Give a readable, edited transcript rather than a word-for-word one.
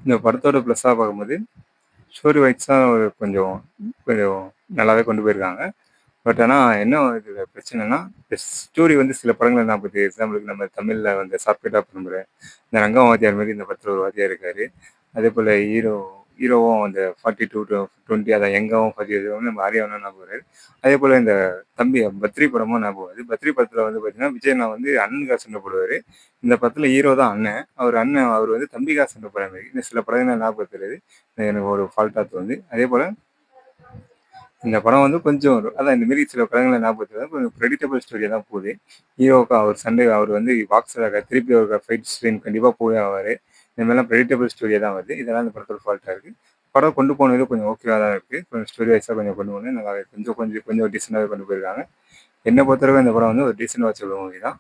இந்த படத்தோட ப்ளஸ்ஸா பார்க்கும்போது, ஸ்டோரி வைஸா ஒரு கொஞ்சம் கொஞ்சம் நல்லாவே கொண்டு போயிருக்காங்க. பட் ஆனா என்ன இதுல பிரச்சனைன்னா, இந்த ஸ்டோரி வந்து சில படங்கள் என்ன ஆகுது, எக்ஸாம்பிளுக்கு நம்ம தமிழ்ல வந்து சாப்பிட்டா பரம்பரை, இந்த ரங்கம் வாத்தியார் மாரி இந்த படத்துல ஒரு வாத்தியார் இருக்காரு. அதேபோல ஹீரோவும் அந்த 42 டூ 20 அதான் யங்காவும் 40 நம்ம ஆர்யாவனும் ஞாபகம் வராரு. அதேபோல இந்த தம்பி பத்ரி படமும் ஞாபகம் வருது. பத்ரி படத்துல வந்து பார்த்தீங்கன்னா, விஜய் அண்ணா வந்து அண்ணனுக்காக சண்டை போடுவாரு. இந்த படத்துல ஹீரோ தான் அண்ணன். அவர் வந்து தம்பிக்காக சண்டை போடுற மாரி. இந்த சில படங்கள் ஞாபகம் தெரியுது. எனக்கு ஒரு ஃபால்ட்டா தோணுது. அதேபோல இந்த படம் வந்து கொஞ்சம் அதான் இந்த மாரி சில படங்கள ஞாபகத்துல கொஞ்சம் பிரெடிக்டபிள் ஸ்டோரியா தான் போகுது. ஹீரோவுக்கு அவர் சண்டை அவர் வந்து பாக்ஸர் திருப்பி அவருக்கு ஃபைட் சீன் கண்டிப்பா போயே ஆவாரு. இந்த மாரிலாம் பிரெடிக்டபிள் ஸ்டோரியா தான் வருது. இதெல்லாம் இந்த படத்தோட ஃபால்ட்டா இருக்கு. படம் கொண்டு போனது கொஞ்சம் ஓகேவா தான் இருக்கு. கொஞ்சம் ஸ்டோரி வைஸா கொஞ்சம் கொண்டு போனது நல்லாவே கொஞ்சம் கொஞ்சம் கொஞ்சம் டீசென்ட்டாவே கொண்டு போயிருக்காங்க. என்ன பொறுத்தளவு இந்த படம் வந்து ஒரு டீசென்ட் வாட்சபிள் மூவி தான்.